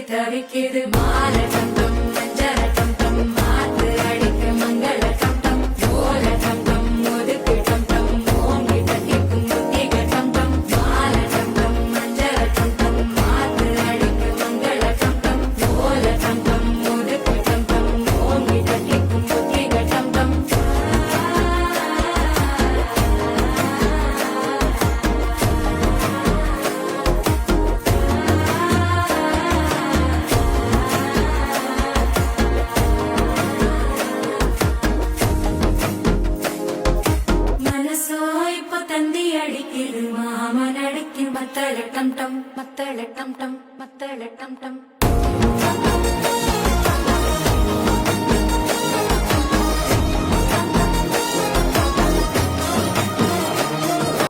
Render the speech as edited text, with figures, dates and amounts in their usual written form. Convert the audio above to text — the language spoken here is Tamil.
தவிக்குது மால டம் டம் மஞ்சள டம் டம் மாத்து அடிக்க மங்கள டம் டம் ஓல டம் டம் ஒதுக்கு டம் டம் ஓங்கி தட்டிக்கும் முத்திக டம் டம் மால டம் டம் மஞ்சள டம் டம் மாத்து அடிக்க மங்கள டம் டம் ஓல டம் டம் ஒதுக்கு டம் டம் ஓங்கி தட்டிக்கும் முத்திக டம் டம் மனசோ இப்போ தந்தி அடிக்குது மாமன் அடிக்கும் மத்தள டம் டம் மத்தள டம் டம் மத்தள டம் டம்